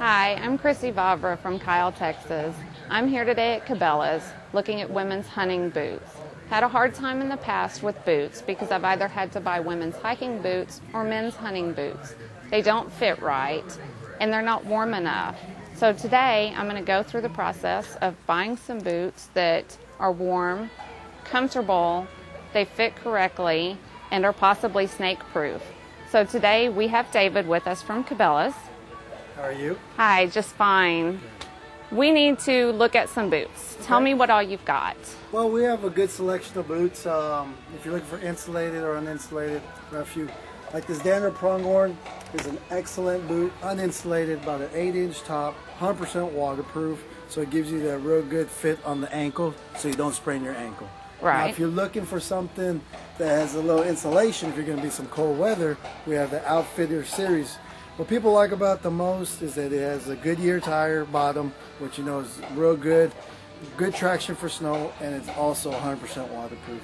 Hi, I'm Krissy Vavra from Kyle, Texas. I'm here today at Cabela's looking at women's hunting boots. Had a hard time in the past with boots because I've either had to buy women's hiking boots or men's hunting boots. They don't fit right and they're not warm enough. So today I'm going to go through the process of buying some boots that are warm, comfortable, they fit correctly, and are possibly snake proof. So today we have David with us from Cabela's. How are you? Hi, just fine. We need to look at some boots. Tell me what all you've got. Well, we have a good selection of boots. If you're looking for insulated or uninsulated, we have a few. Like this Danner Pronghorn is an excellent boot, uninsulated, about an 8-inch top, 100% waterproof, so it gives you that real good fit on the ankle so you don't sprain your ankle. Right. Now, if you're looking for something that has a little insulation, if you're going to be some cold weather, we have the Outfitter series. What people like about the most is that it has a Goodyear tire bottom, which you know is real good traction for snow, and it's also 100% waterproof.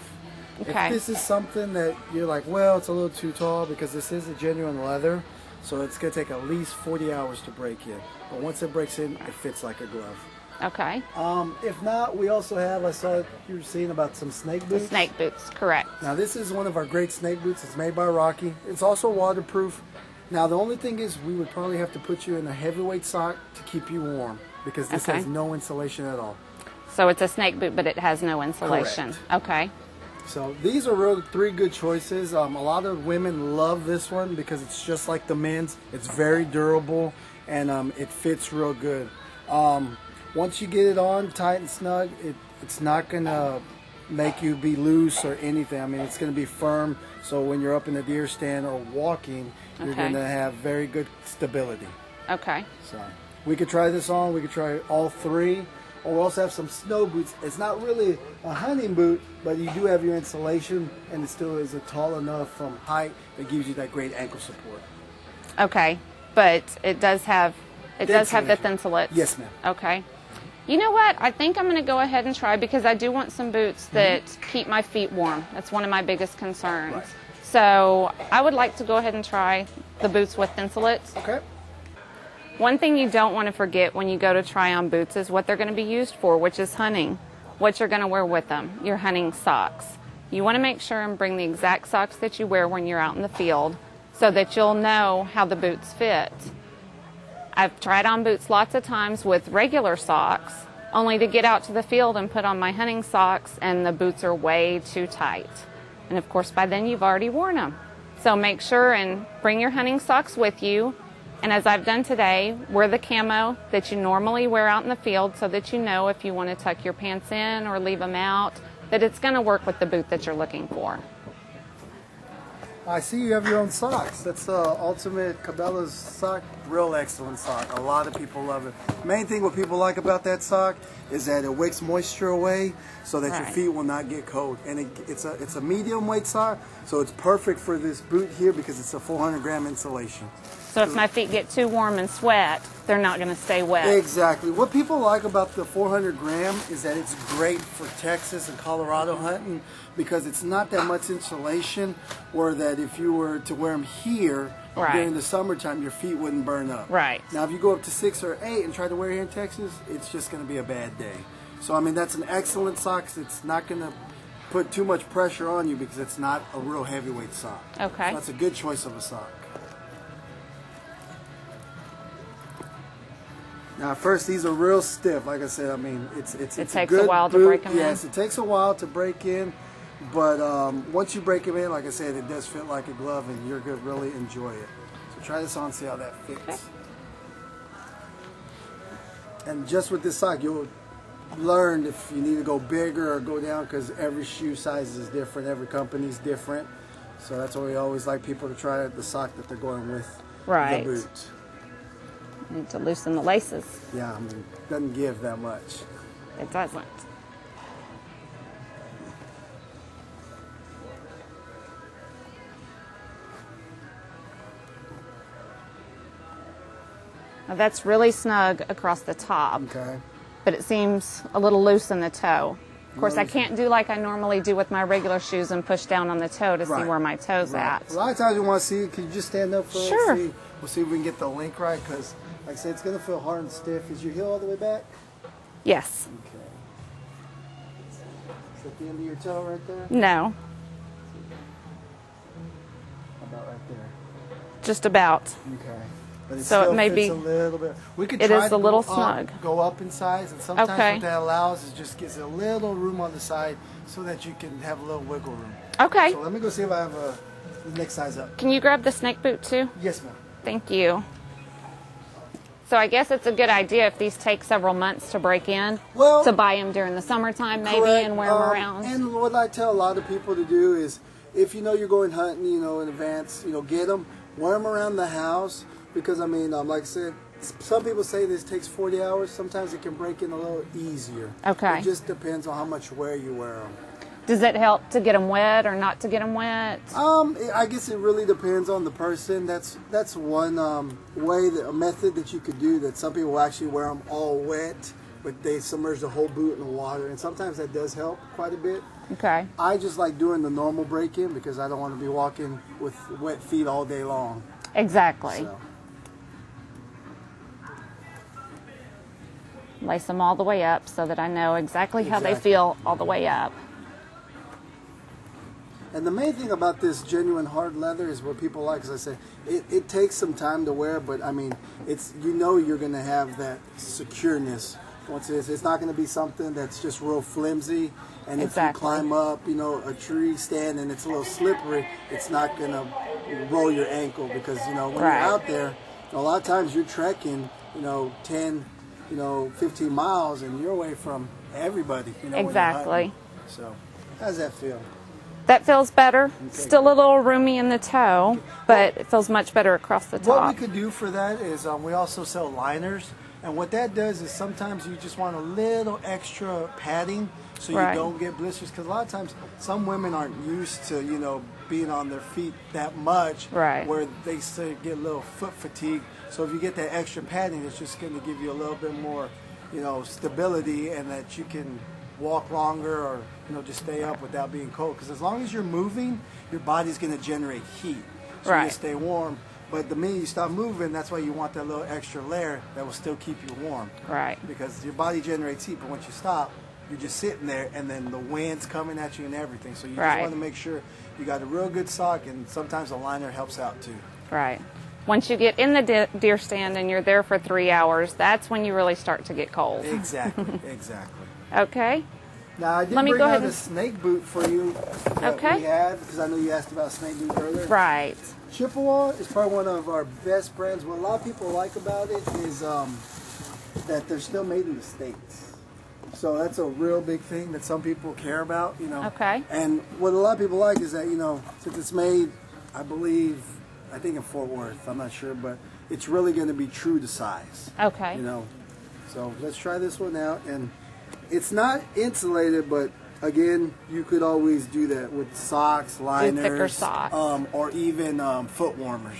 Okay. If this is something that you're like, well, it's a little too tall, because this is a genuine leather, so it's going to take at least 40 hours to break in. But once it breaks in, it fits like a glove. Okay. If not, we also have, I saw you were saying about some snake boots. The snake boots, correct. Now this is one of our great snake boots. It's made by Rocky. It's also waterproof. Now the only thing is we would probably have to put you in a heavyweight sock to keep you warm, because this has no insulation at all. So it's a snake boot, but it has no insulation. Correct. Okay. So these are really three good choices. A lot of women love this one because it's just like the men's. It's very durable and it fits real good. Once you get it on tight and snug, it's not going to make you be loose or anything. I mean, it's going to be firm, so when you're up in the deer stand or walking, you're going to have very good stability. Okay. So we could try this on. We could try all three. Or we also have some snow boots. It's not really a hunting boot, but you do have your insulation, and it still is a tall enough from height that gives you that great ankle support. Okay, but it does have the thinsulate. Yes, ma'am. Okay. You know what? I think I'm going to go ahead and try, because I do want some boots that keep my feet warm. That's one of my biggest concerns. Right. So I would like to go ahead and try the boots with thinsulate. Okay. One thing you don't want to forget when you go to try on boots is what they're going to be used for, which is hunting. What you're going to wear with them, your hunting socks. You want to make sure and bring the exact socks that you wear when you're out in the field so that you'll know how the boots fit. I've tried on boots lots of times with regular socks, only to get out to the field and put on my hunting socks and the boots are way too tight. And of course by then you've already worn them. So make sure and bring your hunting socks with you. And as I've done today, wear the camo that you normally wear out in the field so that you know if you want to tuck your pants in or leave them out, that it's going to work with the boot that you're looking for. I see you have your own socks. That's the ultimate Cabela's sock. Real excellent sock. A lot of people love it. Main thing what people like about that sock is that it wicks moisture away so that your feet will not get cold. And it's a medium weight sock, so it's perfect for this boot here because it's a 400-gram insulation. So if my feet get too warm and sweat, they're not going to stay wet. Exactly. What people like about the 400-gram is that it's great for Texas and Colorado hunting because it's not that much insulation, or that if you were to wear them here during the summertime, your feet wouldn't burn up. Right. Now, if you go up to 6 or 8 and try to wear here in Texas, it's just going to be a bad day. So, I mean, that's an excellent sock. It's not going to put too much pressure on you because it's not a real heavyweight sock. Okay. So that's a good choice of a sock. Now, first, these are real stiff. Like I said, I mean, it's it takes a good a while boot. to break them in. Yes, it takes a while to break in, but once you break them in, like I said, it does fit like a glove, and you're going to really enjoy it. So try this on, see how that fits. Okay. And just with this sock, you'll learn if you need to go bigger or go down, because every shoe size is different, every company's different. So that's why we always like people to try the sock that they're going with the boot. Need to loosen the laces. Yeah, I mean, it doesn't give that much. It doesn't. Now that's really snug across the top. Okay. But it seems a little loose in the toe. Of course, I can't do like I normally do with my regular shoes and push down on the toe to see where my toe's at. A lot of times we want to see it. Can you just stand up for Sure. us? We'll see if we can get the link right, because like I said, it's going to feel hard and stiff. Is your heel all the way back? Yes. Okay. Is that the end of your toe right there? No. About right there. Just about. Okay. But it So still it may fits be. a little bit. We could It try is to a little go snug. Go up in size, and sometimes Okay. what that allows is just gives a little room on the side so that you can have a little wiggle room. Okay. So let me go see if I have the next size up. Can you grab the snake boot too? Yes, ma'am. Thank you. So I guess it's a good idea if these take several months to break in, Well, to buy them during the summertime maybe correct. and wear them around. And what I tell a lot of people to do is, if you know you're going hunting, you know, in advance, you know, get them, wear them around the house, because I mean, like I said, some people say this takes 40 hours. Sometimes it can break in a little easier. Okay. It just depends on how much wear you wear them. Does it help to get them wet or not to get them wet? I guess it really depends on the person. That's one a method that you could do, that some people will actually wear them all wet, but they submerge the whole boot in the water, and sometimes that does help quite a bit. Okay. I just like doing the normal break-in because I don't want to be walking with wet feet all day long. Exactly. So. Lace them all the way up so that I know exactly how they feel all the way up. And the main thing about this genuine hard leather is what people like, as I say, it takes some time to wear, but I mean, it's, you know, you're going to have that secureness. Once it's not going to be something that's just real flimsy, and if you climb up, you know, a tree stand and it's a little slippery, it's not going to roll your ankle, because, you know, when you're out there, a lot of times you're trekking, you know, 10, 15 miles, and you're away from everybody, you know. Exactly. So, how does that feel? That feels better. Okay. Still a little roomy in the toe, but it feels much better across the top. What we could do for that is we also sell liners, and what that does is sometimes you just want a little extra padding so you don't get blisters, because a lot of times some women aren't used to, you know, being on their feet that much, where they say get a little foot fatigue. So if you get that extra padding, it's just going to give you a little bit more, you know, stability, and that you can walk longer, or, you know, just stay up without being cold. Because as long as you're moving, your body's going to generate heat, so you stay warm. But the minute you stop moving, that's why you want that little extra layer that will still keep you warm. Right. Because your body generates heat, but once you stop, you're just sitting there, and then the wind's coming at you and everything. So you just want to make sure you got a real good sock, and sometimes a liner helps out too. Right. Once you get in the deer stand and you're there for 3 hours, that's when you really start to get cold. Exactly, exactly. Okay. Now, I did bring out a snake boot for you that we had, because I know you asked about snake boot earlier. Right. Chippewa is probably one of our best brands. What a lot of people like about it is that they're still made in the States. So that's a real big thing that some people care about, you know. Okay. And what a lot of people like is that, you know, since it's made, I think in Fort Worth, I'm not sure, but it's really going to be true to size. Okay. You know, so let's try this one out. And it's not insulated, but again, you could always do that with socks, liners, thicker socks, or even foot warmers.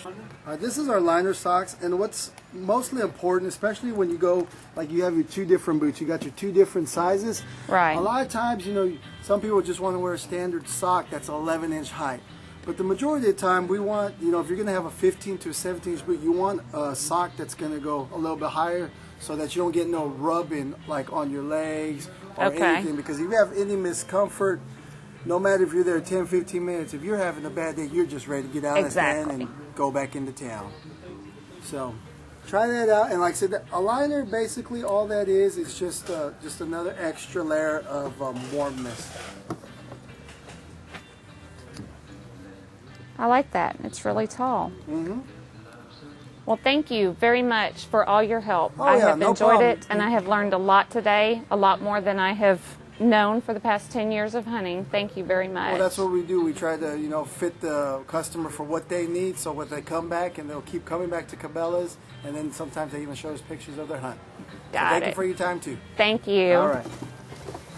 This is our liner socks, and what's mostly important, especially when you go, like you have your two different boots, you got your two different sizes. Right. A lot of times, you know, some people just want to wear a standard sock that's 11-inch height. But the majority of the time, we want, you know, if you're going to have a 15 to a 17-inch boot, you want a sock that's going to go a little bit higher, so that you don't get no rubbing, like on your legs or anything. Because if you have any discomfort, no matter if you're there 10, 15 minutes, if you're having a bad day, you're just ready to get out of that and go back into town. So try that out. And like I said, a liner, basically all that is just another extra layer of warmness. I like that. It's really tall. Well, thank you very much for all your help. I have enjoyed it, and I have learned a lot today, a lot more than I have known for the past 10 years of hunting. Thank you very much. Well, that's what we do. We try to, you know, fit the customer for what they need, so when they come back, and they'll keep coming back to Cabela's, and then sometimes they even show us pictures of their hunt. Thank you for your time, too. Thank you. All right.